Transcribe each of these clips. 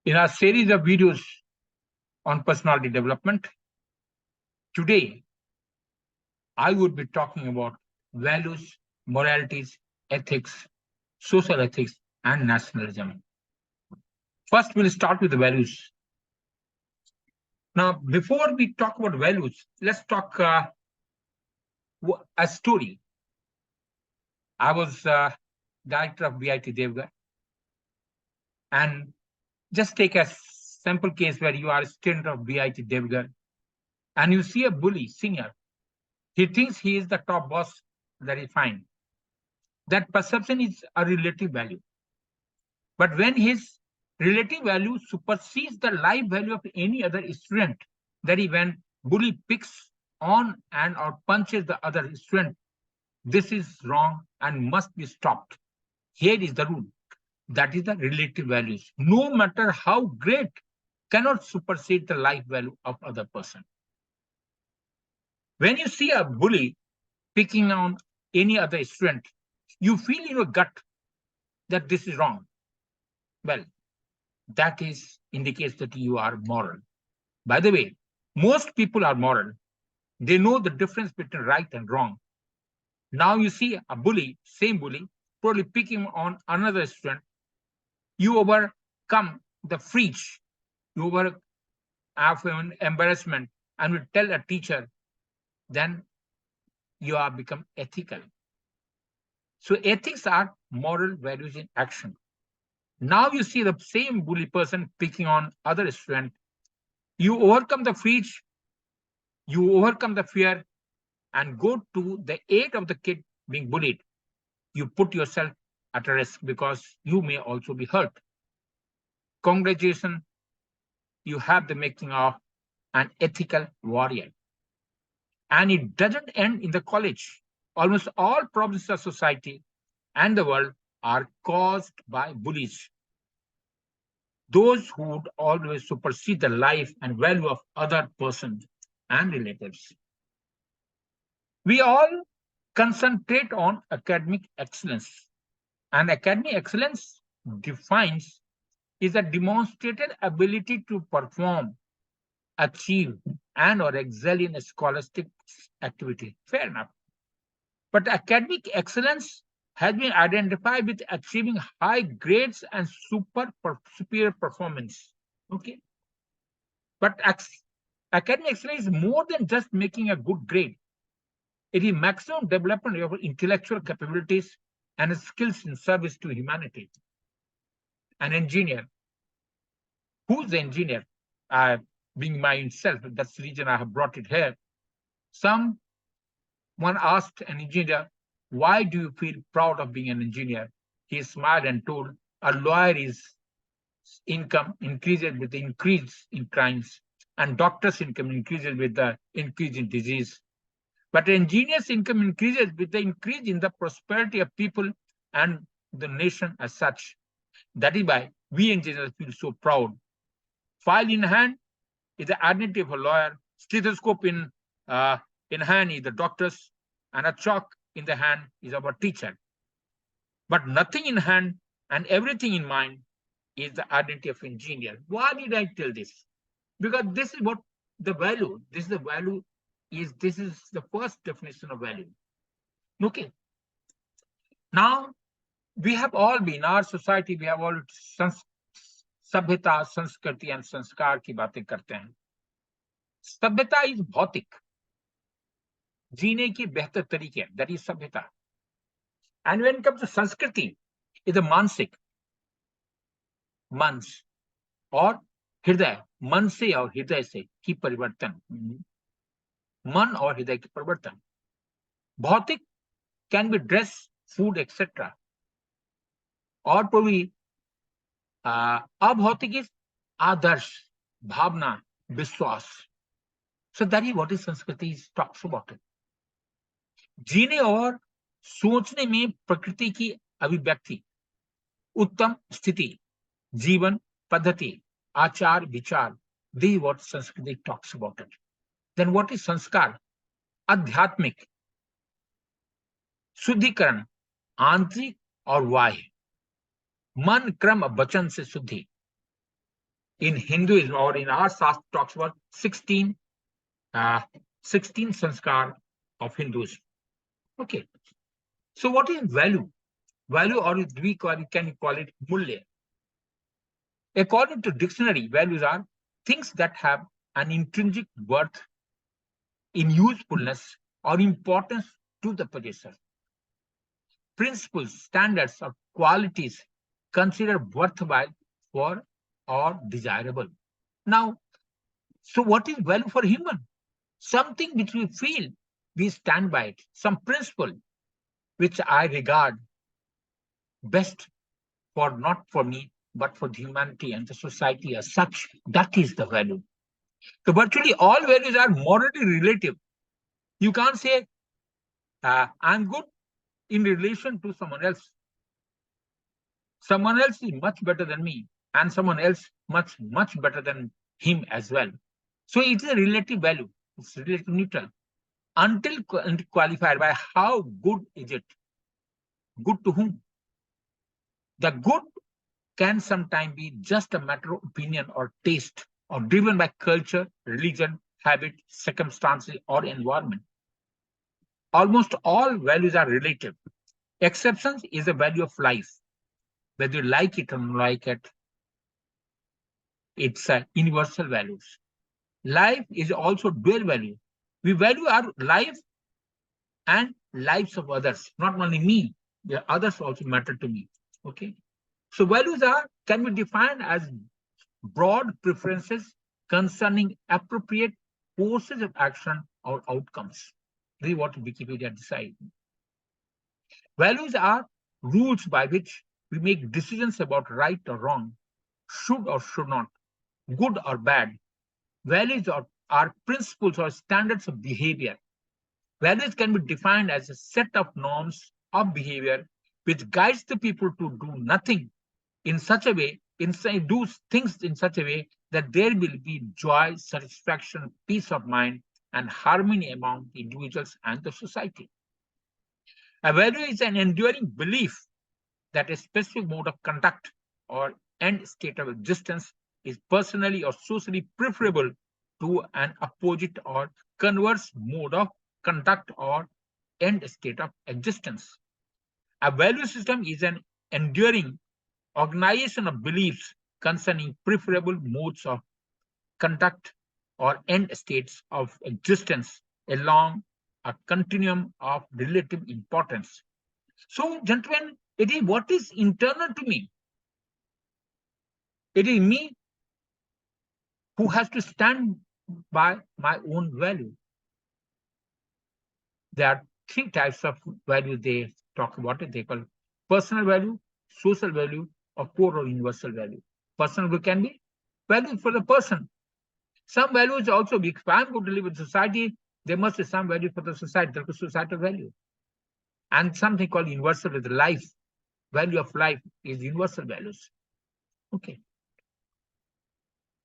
In our series of videos on personality development, today I would be talking about values, moralities, ethics, social ethics, and nationalism. First, we'll start with the values. Now, before we talk about values, let's talk a story. I was director of BIT Devgar, and just take a simple case where you are a student of BIT Devgar, and you see a bully, senior. He thinks he is the top boss. That is fine. That perception is a relative value. But when his relative value supersedes the life value of any other student, that is when bully picks on and or punches the other student, this is wrong and must be stopped. Here is the rule. That is the relative values. No matter how great, cannot supersede the life value of other person. When you see a bully picking on any other student, you feel in your gut that this is wrong. Well, that indicates that you are moral. By the way, most people are moral. They know the difference between right and wrong. Now you see a bully, same bully, probably picking on another student. You overcome the freeze. You have an embarrassment and will tell a teacher, then you are become ethical. So ethics are moral values in action. Now you see the same bully person picking on other student. You overcome the freeze, you overcome the fear, and go to the aid of the kid being bullied. You put yourself at a risk because you may also be hurt. Congratulations, you have the making of an ethical warrior. And it doesn't end in the college. Almost all problems of society and the world are caused by bullies. Those who would always supersede the life and value of other persons and relatives. We all concentrate on academic excellence. And academic excellence defines is a demonstrated ability to perform, achieve, and or excel in a scholastic activity. Fair enough. But academic excellence has been identified with achieving high grades and superior performance. Okay. But academic excellence is more than just making a good grade. It is maximum development of intellectual capabilities and skills in service to humanity. An engineer. Who's the engineer? Being myself, that's the reason I have brought it here. Someone asked an engineer, why do you feel proud of being an engineer? He smiled and told, a lawyer's income increases with the increase in crimes, and doctor's income increases with the increase in disease. But engineer's income increases with the increase in the prosperity of people and the nation as such. That is why we engineers feel so proud. File in hand is the identity of a lawyer. Stethoscope in hand is the doctor's, and a chalk in the hand is our teacher. But nothing in hand and everything in mind is the identity of engineer. Why did I tell this? Because this is what the value. This is the value. This is the first definition of value. Okay. Now we have all been, our society, we have all सभ्यता, संस्कृति and संस्कार की बातें करते हैं. सभ्यता is भौतिक, जीने की बेहतर तरीके, that is सभ्यता. And when it comes to संस्कृति, is the मानसिक, मन और हृदय, मन से और हृदय से की परिवर्तन, मन और हृदय की परिवर्तन. भौतिक can be dress, food, etc. और probably अभौतिक is आदर्श, भावना, विश्वास. So that is what is संस्कृति talks about it. जीने और सोचने में प्रकृति की अभिव्यक्ति, उत्तम स्थिति, जीवन पद्धति, आचार विचार. This is what संस्कृति talks about it. Then what is संस्कार? आध्यात्मिक, शुद्धिकरण, आंतरिक और बाह्य, मन क्रम वचन से शुद्धि. in Hinduism or in our Shastra talks about 16 sanskar of Hinduism. Okay. So what is value? Value, or can you call it mulya? According to dictionary, values are things that have an intrinsic worth in usefulness or importance to the possessor. Principles, standards, or qualities considered worthwhile for or desirable. Now, so what is value for human? Something which we feel, we stand by it. Some principle which I regard best for not for me, but for the humanity and the society as such. That is the value. So virtually all values are morally relative. You can't say, I'm good in relation to someone else. Someone else is much better than me, and someone else much, much better than him as well. So it's a relative value. It's relative neutral. Until qualified by how good is it? Good to whom? The good can sometimes be just a matter of opinion or taste, or driven by culture, religion, habit, circumstances, or environment. Almost all values are relative. Exceptions is the value of life. Whether you like it or not like it, it's universal values. Life is also dual value. We value our life and lives of others, not only me, the others also matter to me. Okay. So values can be defined as broad preferences concerning appropriate courses of action or outcomes. This is what Wikipedia decides. Values are rules by which we make decisions about right or wrong, should or should not, good or bad. Values are principles or standards of behavior. Values can be defined as a set of norms of behavior which guides the people to do nothing in such a way, do things in such a way that there will be joy, satisfaction, peace of mind, and harmony among individuals and the society. A value is an enduring belief that a specific mode of conduct or end state of existence is personally or socially preferable to an opposite or converse mode of conduct or end state of existence. A value system is an enduring organization of beliefs concerning preferable modes of conduct or end states of existence along a continuum of relative importance. So, gentlemen, it is what is internal to me. It is me who has to stand by my own value. There are three types of value they talk about it. They call personal value, social value, or core or universal value. Personal value can be value for the person. Some values also, if I'm going to live in society, there must be some value for the society, there is societal value. And something called universal with life. Value of life is universal values. Okay.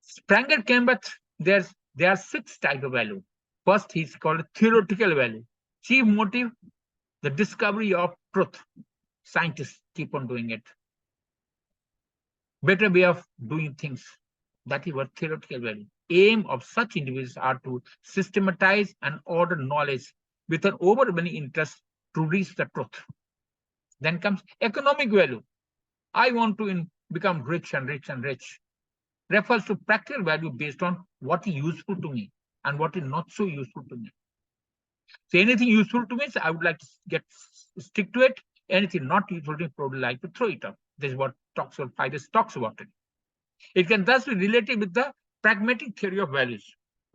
Spranger came with there are 6 types of value. First, he's called theoretical value. Chief motive, the discovery of truth. Scientists keep on doing it. Better way of doing things. That is what theoretical value. Aim of such individuals are to systematize and order knowledge with an overwhelming interest to reach the truth. Then comes economic value. I want to become rich and rich and rich. Refers to practical value based on what is useful to me and what is not so useful to me. So anything useful to me, so I would like to stick to it. Anything not useful to me, probably like to throw it up. This is what talks about it. It can thus be related with the pragmatic theory of values.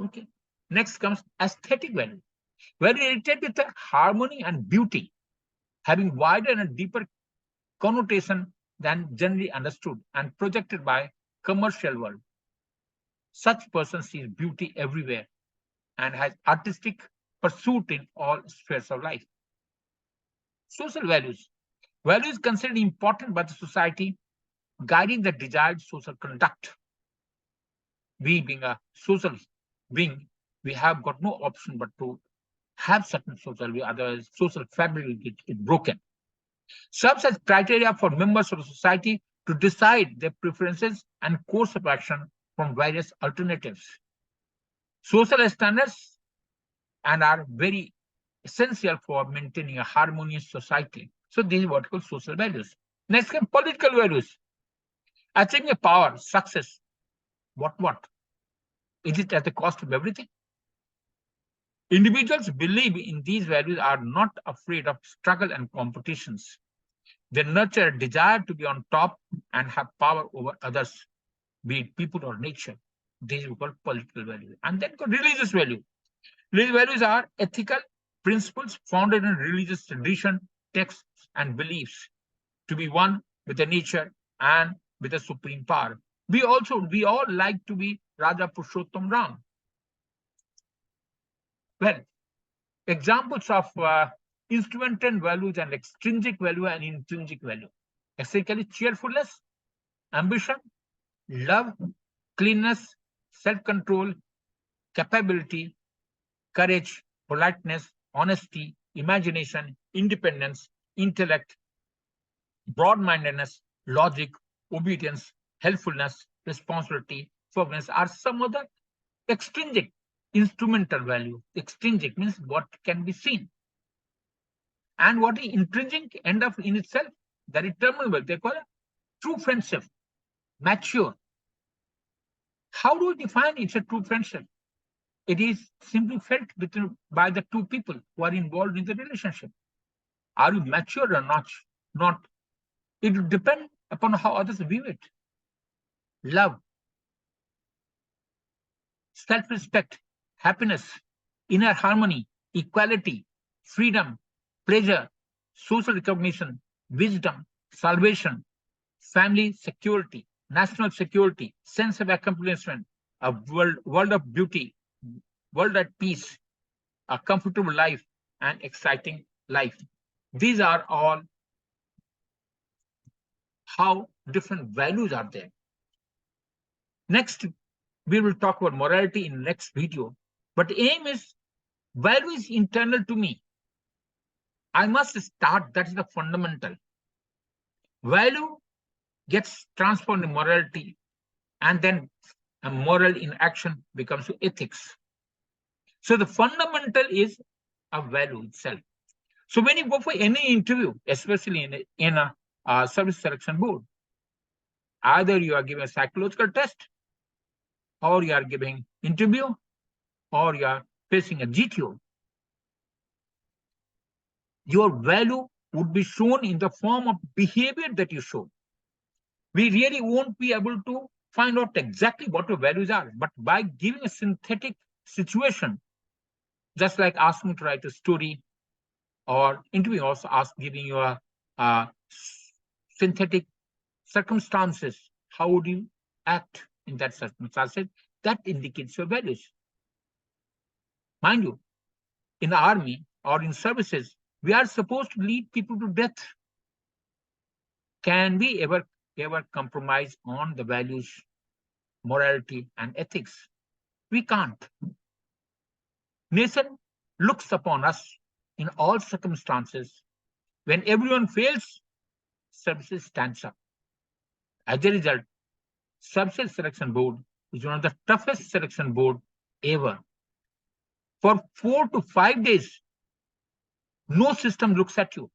Okay. Next comes aesthetic value. Very related with the harmony and beauty, having wider and deeper connotation than generally understood and projected by commercial world. Such person sees beauty everywhere and has artistic pursuit in all spheres of life. Social values. Values considered important by the society, guiding the desired social conduct. We being a social being, we have got no option but to have certain social value, otherwise social fabric will get broken. Serves as criteria for members of the society to decide their preferences and course of action from various alternatives. Social standards and are very essential for maintaining a harmonious society. So these are what called social values. Next come political values. Achieving a power, success. What? Is it at the cost of everything? Individuals believe in these values are not afraid of struggle and competitions. They nurture a desire to be on top and have power over others, be it people or nature. These we call political values. And then religious value. Religious values are ethical principles founded in religious tradition, texts, and beliefs to be one with the nature and with the supreme power. We all like to be Raja Purushottam Ram. Well, examples of instrumental values and extrinsic value and intrinsic value. Essentially, cheerfulness, ambition, love, cleanness, self-control, capability, courage, politeness, honesty, imagination, independence, intellect, broad-mindedness, logic, obedience, helpfulness, responsibility, forgiveness are some of the extrinsic instrumental value. Extrinsic means what can be seen. And what is intrinsic end up in itself, that is terminable. They call it true friendship, mature. How do we define it's a true friendship? It is simply felt by the two people who are involved in the relationship. Are you mature or not? Not. It will depend upon how others view it. Love, self-respect, happiness, inner harmony, equality, freedom, pleasure, social recognition, wisdom, salvation, family security, national security, sense of accomplishment, a world of beauty, world at peace, a comfortable life, and exciting life. These are all how different values are there. Next, we will talk about morality in the next video. But the aim is value is internal to me. I must start, that is the fundamental. Value gets transformed in morality, and then a moral in action becomes ethics. So the fundamental is a value itself. So when you go for any interview, especially in a service selection board, either you are giving a psychological test, or you are giving interview, or you are facing a GTO, your value would be shown in the form of behavior that you show. We really won't be able to find out exactly what your values are, but by giving a synthetic situation, just like asking to write a story, or interview also giving you a synthetic circumstances, how would you act in that circumstances? That indicates your values. Mind you, in the army or in services, we are supposed to lead people to death. Can we ever compromise on the values, morality, and ethics? We can't. Nation looks upon us in all circumstances. When everyone fails, services stands up. As a result, Services Selection Board is one of the toughest selection board ever. For 4 to 5 days, no system looks at you.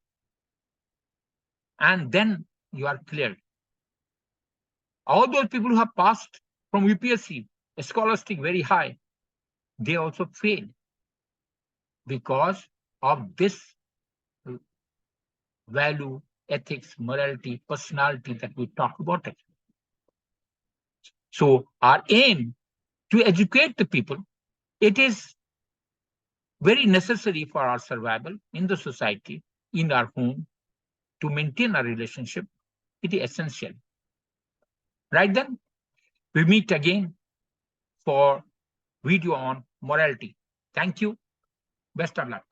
And then you are cleared. All those people who have passed from UPSC, scholastic very high, they also fail because of this value, ethics, morality, personality that we talk about it. So our aim to educate the people, it is very necessary for our survival in the society, in our home, to maintain our relationship. It is essential. Right then, we meet again for video on morality. Thank you. Best of luck.